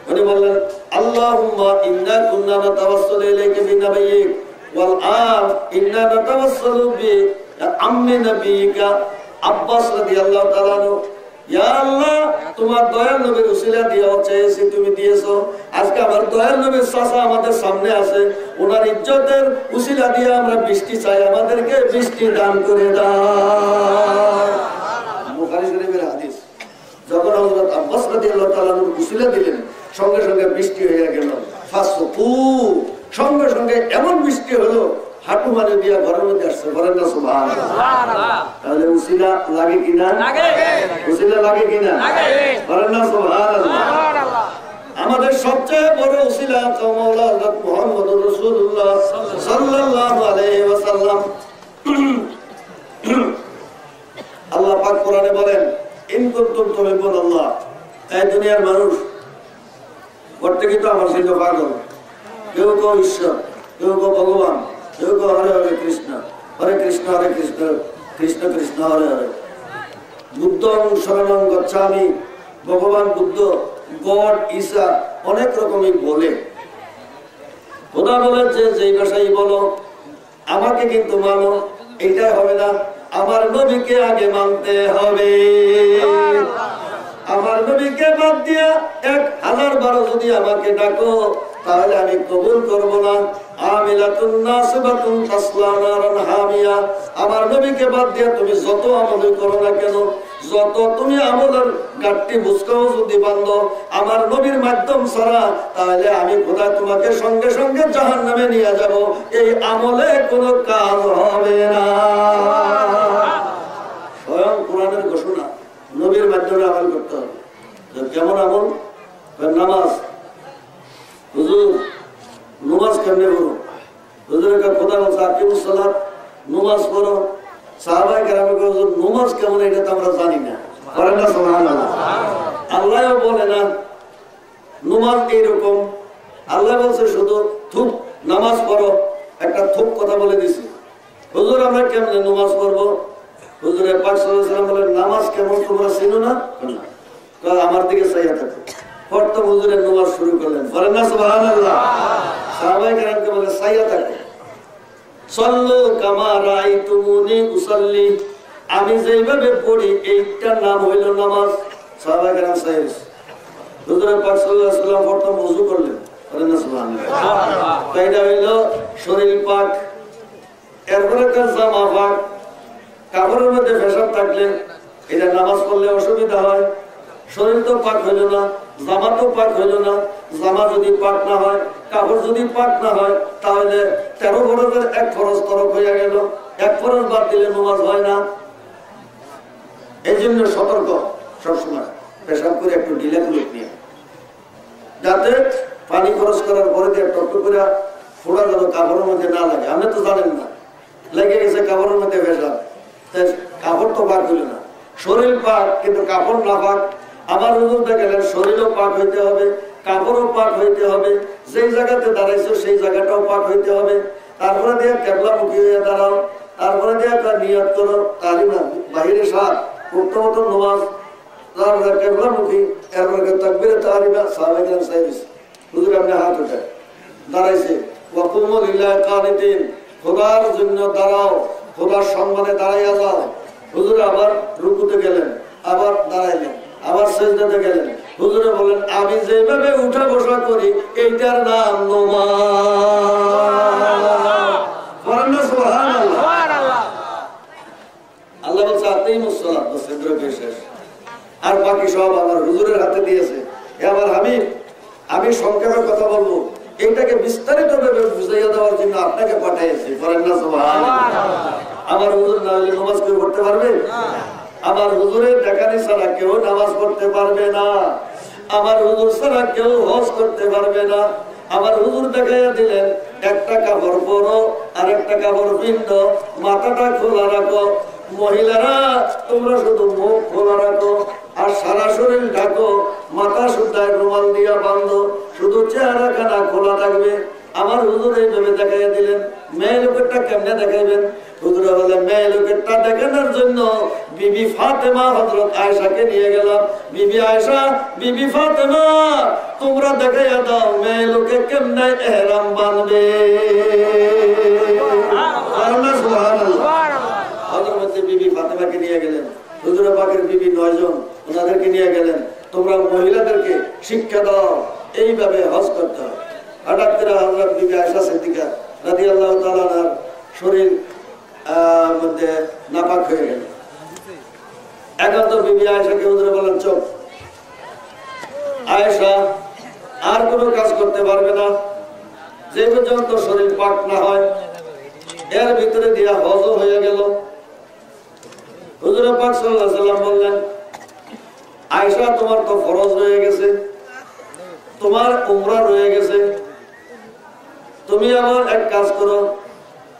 উনি বললেন, আল্লাহুম্মা ইন্না কুন্না নাতাওয়াসসালু ইলাইকা বিনাবিয়িক ওয়াল আন ইন্না নাতাওয়াসসালু বি আম্মি নবিয়িকা আব্বাস রাদিয়াল্লাহু তাআলা আনহু, ইয়া আল্লাহ, তোমার দয়ার নবীর উসিলা দিয়া চাইছি, তুমি দিয়েছো। আজকে আমার দয়ার নবীর চাচা আমাদের সামনে আছে, ওনার ইজ্জতের উসিলা দিয়ে আমরা বৃষ্টি চাই, আমাদেরকে বৃষ্টি দান করে দাও। বুখারী শরীফের হাদিস। যখন হযরত আব্বাস রাদিয়াল্লাহু তাআলা উসিলা দিলেন, সঙ্গে সঙ্গে বৃষ্টি হয়ে গেল। ফাসফু, সঙ্গে সঙ্গে এমন বৃষ্টি হলো হাঁটু মানে দিয়া ঘরের মধ্যে আসছে। বলেন না সুবহানাল্লাহ। তাহলে উসিলা লাগে কিনা? লাগে। উসিলা লাগে কিনা? লাগে। বলেন না সুবহানাল্লাহ। আমাদের সবচেয়ে বড় উসিলা মাওলা হযরত মুহাম্মদুর রাসূলুল্লাহ সাল্লাল্লাহু আলাইহি ওয়াসাল্লাম। আল্লাহ পাক কোরআনে বলেন, ইন কুনতুম তুহিব্বুনাল্লাহ। এই দুনিয়ার মানুষ প্রত্যেকেই তো আমার সাথে পাগল। কেউ কেউ ঈশ্বর, কেউ কেউ ভগবান, কেউ কেউ হরে হরে কৃষ্ণ, হরে কৃষ্ণ হরে কৃষ্ণ, কৃষ্ণ কৃষ্ণ হরে হরে। বুদ্ধং শরণং গচ্ছামি, ভগবান বুদ্ধ, গড, ঈসা অনেক রকমই বলে। খোদা বলেছে যেই ভাষাই বলো, আমাকে কিন্তু মানো, এইটাই হবে না, আমার নবীকে আগে মানতে হবে। আমার নবীকে বাদ দিয়া 1000 বার যদি আমাকে ডাকো, তাহলে আমি কবুল করব না। আমিলাতুন নাসিবাতুন তাসলা নারান হামিয়া। আমার নবীকে বাদ দিয়া তুমি যত আমল করো না কেন, যত তুমি আমলের গাঁটটি বুঝকাও যদি বান্ধো আমার নবীর মাধ্যম ছাড়া, তাহলে আমি খোদা তোমাকে সঙ্গে সঙ্গে জাহান্নামে নিয়ে যাব। এই আমলে কোনো কাজ হবে না। স্বয়ং কোরআনের ঘোষণা, নবীর মাধ্যমে আমল করতে হবে। কেমন আমল? নামাজ। হুজুর নামাজ কেমনে পড়ো? হুজুরের খোদা বলছে আকিমুস সালাত, নামাজ পড়ো। সাহাবায়ে কেরাম বলে, হুজুর নামাজ কেমন এটা তো আমরা জানি না। বলেন না সুবহানাল্লাহ। আল্লাহও বলে না নামাজ এইরকম। আল্লাহ বলছে শুধু থুপ নামাজ পড়ো। একটা থুপ কথা বলে দিছি। হুজুর আমরা কেমনে নামাজ পড়বো? হুজুরে পাক সাল্লাল্লাহু আলাইহি ওয়াসাল্লাম বলেন, নামাজ কেমন তোমরা চিনো না? আমার দিকে চাইয়া থাকো। প্রথম হুজুরের নামাজ শুরু করলেন। বলেন না সুবহানাল্লাহ। সাহাবায়ে কেরামকে বলে চাইয়া থাকো। সাল্লু কামা রাআইতুমুনি উসাল্লি, আমি যেভাবে পড়ি এইটার নাম হইল নামাজ। সাহাবায়ে কেরাম চাইয়া হুজুরে পাক সাল্লাল্লাহু আলাইহি ওয়াসাল্লাম প্রথম ওযু করলেন। বলেন না সুবহানাল্লাহ। এটা হইল শরীর পাক, এরপরে তার জামা পাক। কাপড়ের মধ্যে পেশাব থাকলে এটা নামাজ পড়লে অসুবিধা হয়। শরীর তো পাক হইল না, জামা তো পাক হইল না। জামা যদি পাক না হয়, কাপড় যদি পাক না হয়, তাহলে 13 ফরজের 1 ফরজ তরক হয়ে গেল। 1 ফরজ বাদ দিলে নামাজ হয় না। এই জন্য সতর্ক সবসময় পেশাব করে একটু ঢিলা করে নিয়ে, যাতে পানি খরচ করার পরে দিয়ে টকটক করে ফোড়া যেন কাপড়ের মধ্যে না লাগে। আপনি তো জানেন না, লেগে গেছে কাপড়ের মধ্যে পেশাব, কাপড় তো পাক হইল না। শরীর পাক কিন্তু কাপড় না পাক। আমার হুজুরটা গেলেন শরীরও পাক হইতে হবে, কাপড়ও পাক হইতে হবে, যেই জায়গাতে দাঁড়াইছো সেই জায়গাটাও পাক হইতে হবে। তারপরে দিয়ে কেবলামুখী হয়ে দাঁড়াও, তারপরে দিয়ে নিয়ত করো। তাহলে না বাহিরে সাত পড়তে মতো নামাজ, তারপরে কেবলামুখী, এরপরে তাকবীরে তাহরিমা। সাহাবায়ে কেরাম সাইয়েস হুজুর আপনি হাত উঠায় দাঁড়াইছে, ওয়াকুমু লিল্লাহি কানিতিন, খোদার জন্য দাঁড়াও। খোদার সম্মানে দাঁড়াইয়া যাও। হুজুর আবার রুকুতে গেলেন, আবার দাঁড়াইলেন, আবার সেজদাতে গেলেন। হুজুরে বলেন আমি যেভাবে উঠা বসা করি এইটার নাম নামাজ। সুবহানাল্লাহ। আল্লাহ বলছে আতিমুস সালাত, বাস এতটুকুই শেষ। আর বাকি সব আমার হুজুরের হাতে দিয়েছে। আমার হাবিব, আমি সংক্ষেপে কথা বলবো, এইটাকে বিস্তারিত ভাবে বুঝাইয়া দেওয়ার জন্য আপনাকে পাঠিয়েছি। করেন না সুবহানাল্লাহ। আমার হুজুর না হলে নামাজ কেউ পড়তে পারবে? আমার হুজুরের দেখানি ছাড়া কেউ নামাজ পড়তে পারবে না। আমার হুজুর ছাড়া কেউ হজ করতে পারবে না। আমার হুজুর দেখাইয়া দিলেন একটা কাপড় পরো আর একটা কাপড় পিন্ড, মাথাটা খোলা রাখো। মহিলারা তোমরা শুধু মুখ খোলা রাখো আর সারা শরীর ঢাকো, মাথা সুদ্ধায় রুমাল দিয়া বাঁধো, শুধু চেহারা খানা খোলা থাকবে। আমার হুজুর এইভাবে দেখাইয়া দিলেন। মেয়ে লোকেরটা কেমনে দেখাইবেন? হুজুরে বলে মেয়ে লোকেরটা দেখানোর জন্য বিবি ফাতেমা হযরত আয়েশাকে নিয়ে গেলাম। বিবি আয়েশা, বিবি ফাতেমা, তোমরা দেখাইয়া দাও মেয়ে লোকে কেমনে ইহরাম বাঁধবে। বিবি ফাতেমাকে নিয়ে গেলেন। হুজুরে পাকের বিবি 9 জন, ওনাদেরকে নিয়ে গেলেন। তোমরা মহিলাদেরকে শিক্ষা দাও এইভাবে হজ করতে হয়। হঠাৎ করে হযরত বিবি আয়েশা সিদ্দিকা রাদিয়াল্লাহু তাআলা আনহার শরীর মধ্যে নাপাক হয়ে গেল। এখন তো বিবি আয়েশাকে হুজুরে বলেন চুপ, আয়েশা আর কোনো কাজ করতে পারবে না যে পর্যন্ত শরীর পাক না হয়। এর ভিতরে দিয়া হজও হয়ে গেল। হুজুরে পাক সাল্লাল্লাহু আলাইহি সাল্লাম বললেন আয়েশা তোমার তো ফরজ রয়ে গেছে, তোমার উমরা রয়ে গেছে, তুমি আমার এক কাজ করো,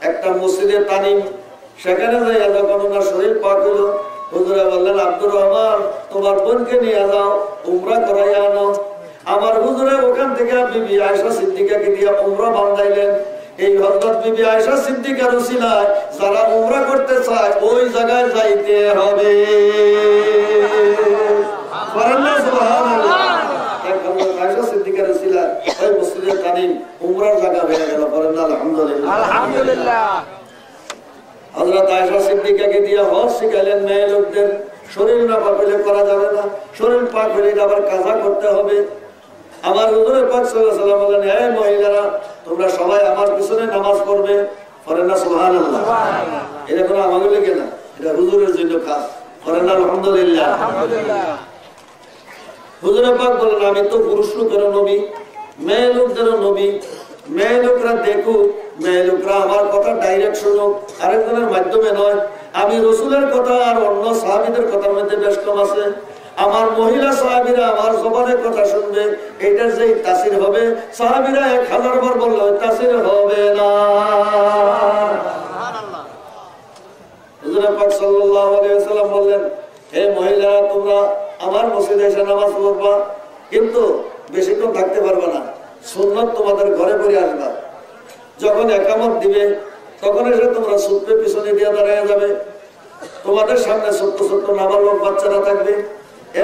একটা মসজিদে তানিম সেখানে যাইয়া যখন ওনার শরীর পাক হলো, হুজুরে বললেন আব্দুর রহমান তোমার বোনকে নিয়ে যাও, উমরা করাইয়া আনো। আমার হুজুরে ওখান থেকে বিবি আয়েশা সিদ্দিকাকে দিয়ে উমরা বান্ধাইলেন। এই হযরত বিবি আয়েশা সিদ্দিকার উসিলায় যারা উমরা করতে চায় ওই জায়গায় যাইতে হবে। সুবহানাল্লাহ। হযরত আয়েশা সিদ্দিকার উসিলায় ওই মসজিদে তানিম উমরার জায়গা হয়ে গেল। আলহামদুলিল্লাহ, আলহামদুলিল্লাহ। হযরত আয়েশা সিদ্দিকাকে দিয়ে হজ শিখাইলেন। মেয়ে লোকদের শরীর না পাক হলে করা যাবে না, শরীর পাক হলে আবার কাজা করতে হবে। আমার হুজুর পাক সাল্লাল্লাহু আলাইহি ওয়াসাল্লাম বলেন হে মহিলারা তোমরা সবাই আমার পিছনে নামাজ পড়বে। পড়েন না সুবহানাল্লাহ। এটা কোনো আমাদের লেগে না, এটা হুজুরের জন্য কাজ। পড়েন না আলহামদুলিল্লাহ, আলহামদুলিল্লাহ। হুজুর পাক বলেন আমি তো পুরুষ লোকের নবী, মেয়ে লোকদেরও নবী। মেয়ে লোকরা দেখুক, মেয়ে লোকরা আমার কথা ডাইরেক্ট শুনুক, আরেকজনের মাধ্যমে নয়। আমি রসুলের কথা আর অন্য সাহাবীদের কথার মধ্যে বেশ কম আছে। আমার মহিলা সাহাবীরা আমার জবানের কথা শুনবে, এটার যে তাসির হবে সাহাবীরা 1000 বার বললে তাসির হবে না। হুজুর পাক সাল্লাল্লাহু আলাইহি ওয়াসাল্লাম বললেন হে মহিলারা তোমরা আমার মসজিদে এসে নামাজ পড়বা, কিন্তু বেশিক্ষণ থাকতে পারবে না। সুন্নাত তোমাদের ঘরে ঘরে আসবা। যখন একামত দিবে তখন এসে তোমরা সুপ্রে পিছনে দিয়ে দাঁড়িয়ে যাবে। তোমাদের সামনে ছোট্ট ছোট্ট নাবালক বাচ্চারা থাকবে,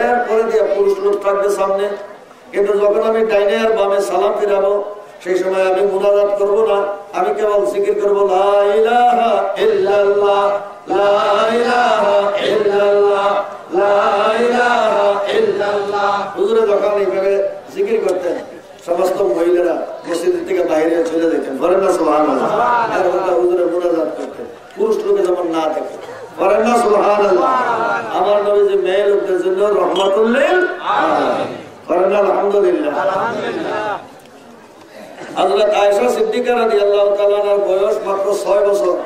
এরপরে দিয়ে পুরুষ লোক থাকবে সামনে। কিন্তু যখন আমি ডাইনে আর বামে সালাম ফিরাবো সেই সময় আমি মুনাজাত করব না, আমি কেবল জিকির করবো লা ইলাহা ইল্লাল্লাহ, লা ইলাহা ইল্লাল্লাহ, লা ইলাহা ইল্লাল্লাহ। হুজুরে যখন এইভাবে জিকির করতেন সমস্ত মহিলারা মসজিদ থেকে বাইরে চলে যেতেন। বলেন না সুবহানাল্লাহ। আর হুজুরে মুনাজাত করতেন, পুরুষ লোকে যেমন না থাকে। বলেন না সুবহানাল্লাহ। আমার নবী যে মেয়ে লোকদের জন্য রহমাতুল লিল আলামিন। বলেন না আলহামদুলিল্লাহ, আলহামদুলিল্লাহ। হযরত আয়েশা সিদ্দিকা রাদিয়াল্লাহু তাআলা আনহার বয়স মাত্র 6 বছর।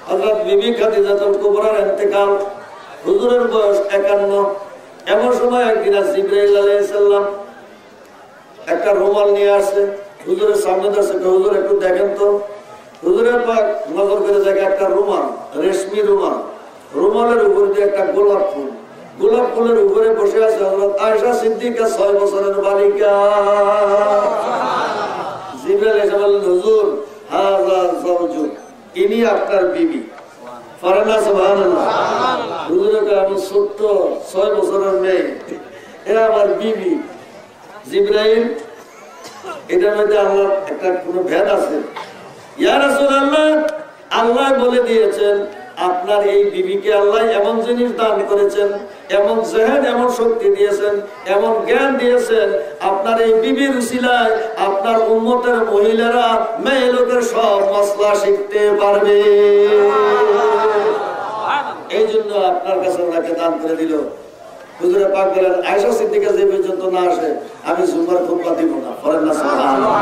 হযরত বিবি খাদিজাতুল কুবরার ইন্তেকাল, হুজুরের বয়স 51। এমন সময় একদিন জিবরাইল আলাইহিস সালাম একটা রুমাল নিয়ে আসছে, হুজুরের সামনে ধরছে, হুজুর একটু দেখেন তো। হুজুরের পাক নজর করে দেখে একটা রুমাল, রেশমি রুমাল, রুমালের উপর দিয়ে একটা গোলাপ ফুল, গোলাপ ফুলের উপরে বসে আছে হযরত আয়েশা সিদ্দিকা 6 বছরের বালিকা। জিবরাইল এসে বললেন হুজুর হাযা যাওজু, ইনি আপনার বিবি। পড়েন না সুবহানাল্লাহ। হুজুরের আমি ছোট্ট 6 বছরের মেয়ে, এ আমার বিবি। জিবরাইল এটার মধ্যে আমার একটা কোনো ভেদ আছে। ইয়া রাসূলুল্লাহ আল্লাহ বলে দিয়েছেন আপনার এই বিবিকে আল্লাহ এমন জিনিস দান করেছেন, এমন জেহেন, এমন শক্তি দিয়েছেন, এমন জ্ঞান দিয়েছেন, আপনার এই বিবির উসিলায় আপনার উম্মতের মহিলারা মেয়ে লোকের সব মশলা শিখতে পারবে। এই জন্য আপনার কাছে ওনাকে দান করে দিল। হুজুরে পাক বলেন আয়েশা সিদ্দিকা যে পর্যন্ত না আসে আমি জুমার খুতবা দিব না। পড়েন না সুবহানাল্লাহ।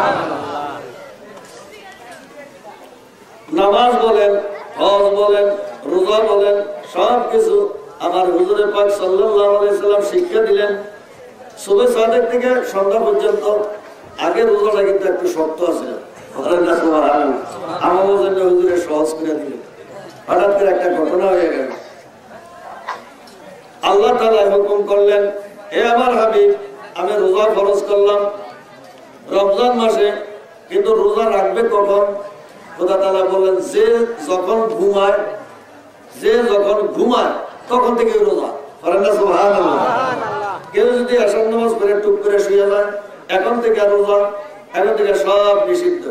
নামাজ বলেন, হজ বলেন, রোজা বলেন, সবকিছু আমার হুজুরে পাক সাল্লাল্লাহু আলাইহি সাল্লাম শিক্ষা দিলেন। সুবহ সাদেক থেকে সন্ধ্যা পর্যন্ত। আগে রোজাটা কিন্তু একটু শক্ত আছে, আমার জন্য হুজুরে সহজ করে দিলেন। হঠাৎ করে একটা ঘটনা হয়ে গেল। আল্লাহ তাআলা হুকুম করলেন, হে আমার হাবিব, আমি রোজা ফরজ করলাম রমজান মাসে, কিন্তু রোজা রাখবে কখন? খোদা তাআলা বললেন যে যখন ঘুমায় তখন থেকে রোজা। করেন না সুবহানাল্লাহ। কেউ যদি এশার নামাজ পড়ে টুক করে শুয়ে যায়, এখন থেকে রোজা, এখন থেকে সব নিষিদ্ধ।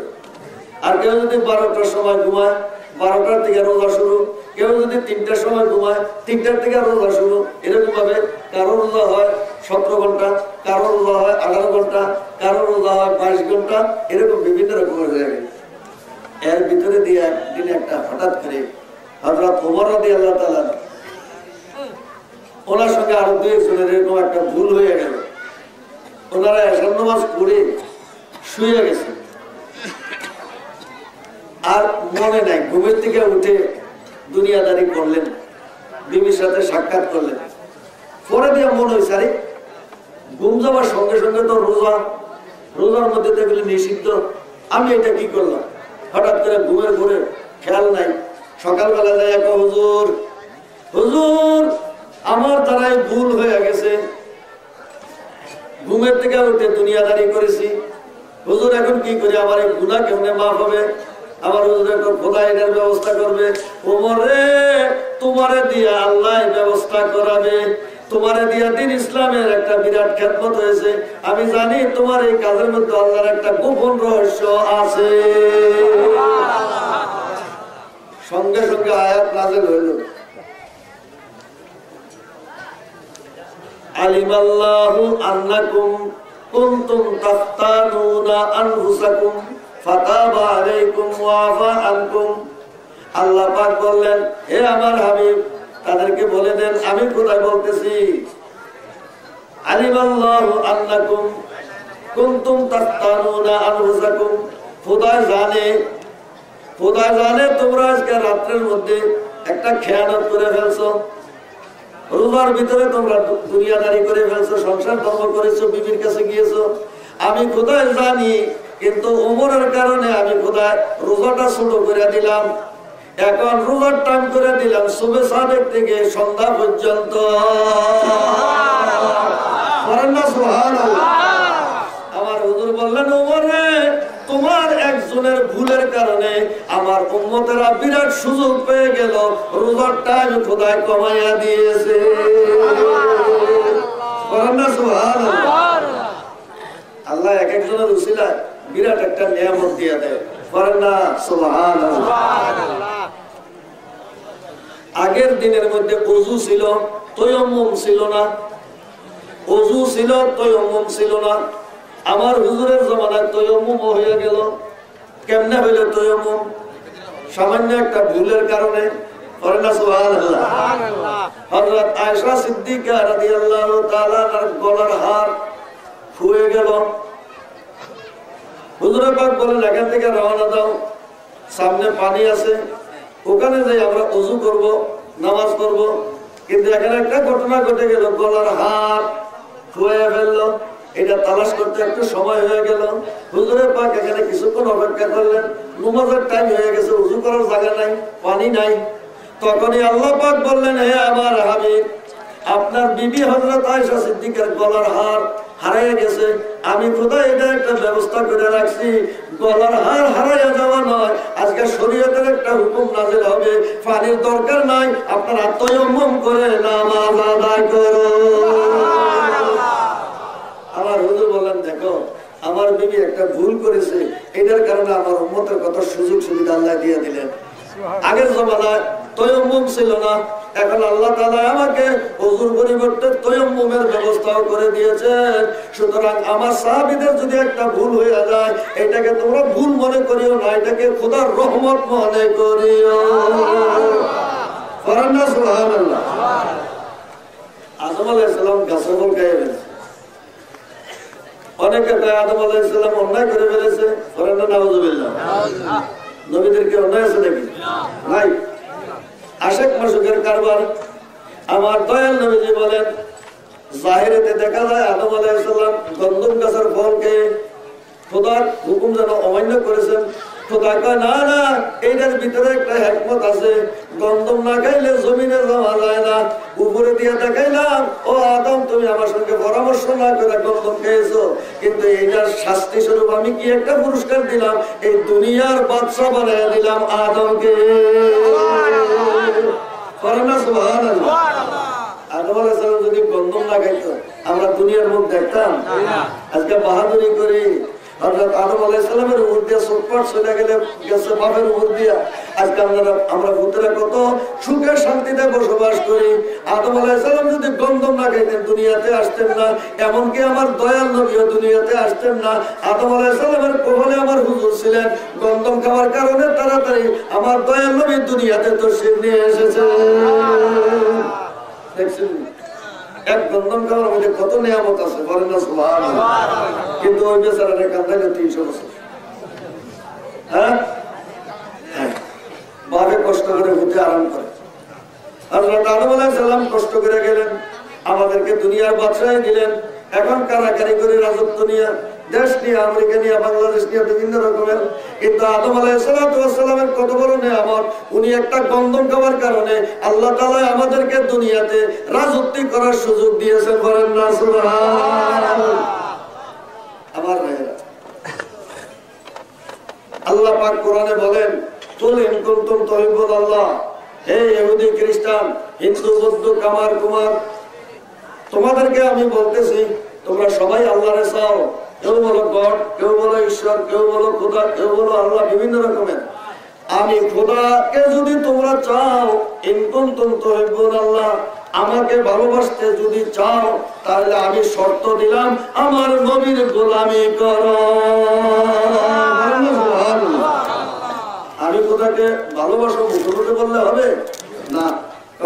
আর কেউ যদি 12টার সময় ঘুমায়, 12টার থেকে রোজা শুরু। কেউ যদি 3টার সময় ঘুমায়, 3টার থেকে রোজা শুরু। এরকম ভাবে কারো রোজা হয় 17 ঘন্টা, কারো রোজা হয় 18 ঘন্টা, কারো রোজা হয় 22 ঘন্টা, এরকম বিভিন্ন রকমের হয়ে গেছে। এর ভিতরে দিয়ে একদিন একটা হঠাৎ করে হযরত ওমর রাদিয়াল্লাহু তাআলা ওনার সঙ্গে আরো 2 জনের এরকম একটা ভুল হয়ে গেল। ওনারা এশার নামাজ পড়ে শুয়ে গেছে, আর মনে নাই, ঘুমের থেকে উঠে দুনিয়াদারি করলেন, বিবির সাথে সাক্ষাৎ করলেন। পরে দিয়ে মনে হয়েছে আরে ঘুম যাওয়ার সঙ্গে সঙ্গে তো রোজার মধ্যে তো এগুলো নিষিদ্ধ, আমি এটা কি করলাম? হঠাৎ করে ঘুমের ঘুরে খেয়াল নাই। সকালবেলা যায় হুজুর, হুজুর আমার দ্বারাই ভুল হয়ে গেছে, ঘুমের থেকে উঠে দুনিয়াদারি করেছি, হুজুর এখন কি করি? আমার এই গুনাহ কেমনে মাফ হবে? আমার হুজুর এখন খোদা এটার ব্যবস্থা করবে। ওমর রে, তোমারে দিয়ে আল্লাহ ব্যবস্থা করাবে, তোমারে দিয়া দিন ইসলামের একটা বিরাট খেদমত হয়েছে। আমি জানি তোমার এই কাজের মধ্যে আল্লাহর একটা গোপন রহস্য আছে। সঙ্গে সঙ্গে আয়াত নাযিল হইল, আলিমাল্লাহু আন্নাকুম কুনতুম তাফতানুনা আনফুসাকুম ফাতাবা আলাইকুম ওয়া আফা আনকুম। আল্লাহ পাক বললেন, হে আমার হাবিব, তাদেরকে বলে দেন আমি খোদাই বলতেছি, আলিমাল্লাহু আন্নাকুম কুনতুম তাফতানুনা আনফুসাকুম। খোদা জানে তোমরা আজকে রাত্রের মধ্যে একটা খেয়ানত করে ফেলছো, রোজার ভিতরে তোমরা দুনিয়াদারি করে ফেলছো, সংসার ধর্ম করেছো, বিবির কাছে গিয়েছো। আমি খোদা জানি, কিন্তু ওমরের কারণে আমি খোদা রোজাটা ছোট করে দিলাম। এখন রোজার টাইম করে দিলাম সুবহ সাদেক থেকে সন্ধ্যা পর্যন্ত। আমার হুজুর বললেন, ওমর রে, তোমার একজনের ভুলের কারণে আমার উম্মতেরা বিরাট সুযোগ পেয়ে গেল, রোজার টাইম খোদা কমাইয়া দিয়েছে। আল্লাহ এক একজনের উসিলায় বিরাট একটা নিয়ামত দিয়ে দেয়। আগের দিনের মধ্যে ওযু ছিল, তায়াম্মুম ছিল না। ওযু ছিল, তায়াম্মুম ছিল না। আমার হুজুরের জামানায় তায়াম্মুম হয়ে গেল। কেমনে হইল তায়াম্মুম? সামান্য একটা ভুলের কারণে। হযরত আয়েশা সিদ্দিকা রাদিয়াল্লাহু তাআলা গলার হার খুয়ে গেল। হুজুরে পাক বলেন, এখান থেকে রওনা দাও, সামনে পানি আছে, ওখানে যাই আমরা ওযু করব, নামাজ পড়ব। কিন্তু এখানে একটা ঘটনা ঘটে গেল, গলার হার খুয়ে ফেললো। এটা তালাশ করতে একটু সময় হয়ে গেল। হুজুরে পাক এখানে কিছুক্ষণ অপেক্ষা করলেন। নামাজের টাইম হয়ে গেছে, ওযু করার জায়গা নাই, পানি নাই। তখনই আল্লাহ পাক বললেন, হে আমার হাবিব, আপনার বিবি হযরত আয়েশা সিদ্দিকার গলার হার হারিয়ে গেছে। আমি খোদা এটা একটা ব্যবস্থা করে রাখছি, গলার হার হারাইয়া যাওয়া নয়, আজকে শরীয়তের একটা হুকুম নাযিল হবে, পানির দরকার নাই, আপনারা তায়াম্মুম করে নামাজ আদায় করুন। আমার হুজুর বললেন, দেখো আমার বিবি একটা ভুল করেছে, এটার কারণে আমার উম্মতের কত সুযোগ সুবিধা আল্লাহ দিয়ে দিলেন। আগের জমানায় তায়াম্মুম ছিল না, এখন আল্লাহ তাআলা আমাকে ওযুর পরিবর্তে তায়াম্মুমের ব্যবস্থাও করে দিয়েছেন। সুতরাং আমার সাহাবীদের যদি একটা ভুল হয়ে যায়, এটাকে তোমরা ভুল মনে করিও না, এটাকে খোদার রহমত মনে করিও। সুবহানাল্লাহ। আদম আলাইহিস সালাম গাছের ফল খেয়ে ফেলেছে। অনেকে আদম আলাইহিস সালাম অন্যায় করে ফেলেছে, নাউযুবিল্লাহ। নবীদেরকে অন্যায় আছে নাকি? নাই। আশেক মাসুকের কারবার। আমার দয়াল নবীজি বলেন, জাহিরেতে দেখা যায় আদম আলাইহিস সালাম গন্ধম গাছের ফল খেয়ে খোদার হুকুম যেন অমান্য করেছেন। খোদা কয় না না, এইটার ভিতরে একটা হিকমত আছে, গন্ধম না খাইলে জমিনে জমা যায় না। উপরে দিয়ে দেখাইলাম, ও আদম তুমি আমার সঙ্গে পরামর্শ না করে গন্ধম খেয়েছো, কিন্তু এইটার শাস্তি স্বরূপ আমি কি একটা পুরস্কার দিলাম, এই দুনিয়ার বাদশা বানাইয়া দিলাম আদমকে। সুবহানাল্লাহ। আদম আলাইহিস সালাম যদি গন্ধম না খাইতো, আমরা দুনিয়ার মুখ দেখতাম? আজকে বাহাদুরি করি, হযরত আদম আলাইহিস সালামের উপর দিয়ে সুটপাট চলে গেছে বাপের উপর দিয়া। আজকে আমরা ভূতেরা কত সুখে শান্তিতে বসবাস করি। আদম আলাইহিস সালাম যদি গন্ধম না খাইতেন দুনিয়াতে আসতেন না, এমনকি আমার দয়াল নবীও দুনিয়াতে আসতেন না। আদম আলাইহিস সালামের কোলে আমার হুজুর ছিলেন, গন্ধম খাওয়ার কারণে তাড়াতাড়ি আমার দয়াল নবী দুনিয়াতে তশরীফ নিয়ে এসেছে। দেখছেন এক গন্ধম খাওয়ার মধ্যে কত নিয়ামত আছে, বলেন না সুবহানাল্লাহ। কিন্তু ওই বেচারারে কান্দাইলে 300 বছর। হ্যাঁ, বাপে কষ্ট করে ভূতে আরাম করে। হযরত আদম আলাইহিস সালাম কষ্ট করে গেলেন, আমাদেরকে দুনিয়ার বাদশাহী দিলেন। এখন কারাকারি করে রাজত্ব নিয়ে, দেশ নিয়ে, আমেরিকা নিয়ে, বাংলাদেশ নিয়ে, বিভিন্ন রকমের। কিন্তু আদম আলাইহিস সালামের কত বড় নিয়ামত, উনি একটা গন্ধম খাওয়ার কারণে আল্লাহ তাআলা আমাদেরকে দুনিয়াতে রাজত্ব করার সুযোগ দিয়েছেন, বলেন না সুবহানাল্লাহ। আমার ভাইরা, আল্লাহ পাক কোরআনে বলেন, কুল ইন কুনতুম তুহিব্বুনাল্লাহ, হে ইহুদি খ্রিস্টান, হিন্দু বৌদ্ধ কামার কুমার, তোমাদেরকে আমি বলতেছি তোমরা সবাই আল্লাহরে চাও। কেউ বলো গড, কেউ বলো ঈশ্বর, কেউ বলো খোদা, কেউ বলো আল্লাহ, বিভিন্ন রকমের। আমি খোদাকে যদি তোমরা চাও, ইন কুনতুম তুহিব্বুনাল্লাহ, আমাকে ভালোবাসতে যদি চাও, তাহলে আমি শর্ত দিলাম, আমার নবীর গোলামি করো। আমি খোদাকে ভালোবাসো মুখে বললে হবে না,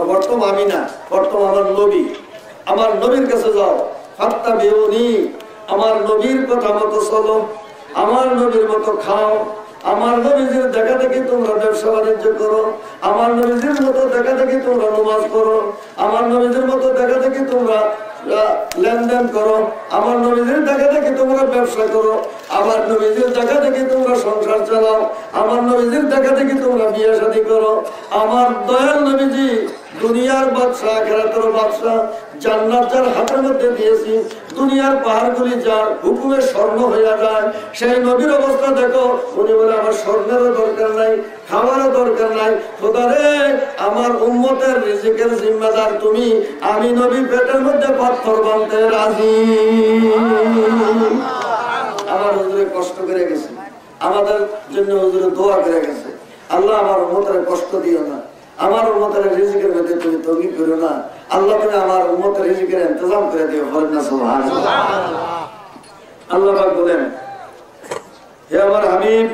প্রথম আমি না, প্রথম আমার নবী। আমার নবীর কাছে যাও, ফাত্তাবিউনি, আমার নবীর কথা মতো চলো, আমার নবীর মতো খাও, আমার নবীজির দেখা দেখি তোমরা ব্যবসা বাণিজ্য করো, আমার নবীজির মতো দেখা দেখি তোমরা নামাজ করো, আমার নবীজির মতো দেখা দেখি তোমরা লেনদেন করো, আমার নবীজির দেখা দেখি তোমরা ব্যবসা করো, আমার নবীজির দেখা দেখি তোমরা সংসার চালাও, আমার নবীজির দেখা দেখি তোমরা বিয়ে শাদী করো। আমার দয়াল নবীজি দুনিয়ার বাদশা, আখিরাতের বাদশা, জান্নাত যার হাতের মধ্যে দিয়েছি, দুনিয়ার পাহাড়গুলি যার হুকুমে স্বর্ণ হয়ে যায়, সেই নবীর অবস্থা দেখো। উনি বলে আমার স্বর্ণেরও দরকার নাই, খাওয়ারও দরকার নাই, খোদা রে আমার উম্মতের রিজিকের জিম্মাদার তুমি, আমি নবী পেটের মধ্যে পাথর বানতে রাজি। আমার হুজুরে কষ্ট করে গেছে, আমাদের জন্য হুজুরে দোয়া করে গেছে, আল্লাহ আমার উম্মতের কষ্ট দিও না, আমার উম্মতের রিজিকের মধ্যে তুমি তৌফিক করো না, আল্লাহ তুমি আমার উম্মতের রিজিকের ইন্তজাম করে দিও, বলেন না সুবহানাল্লাহ। আল্লাহ পাক বলেন, হে আমার হাবিব,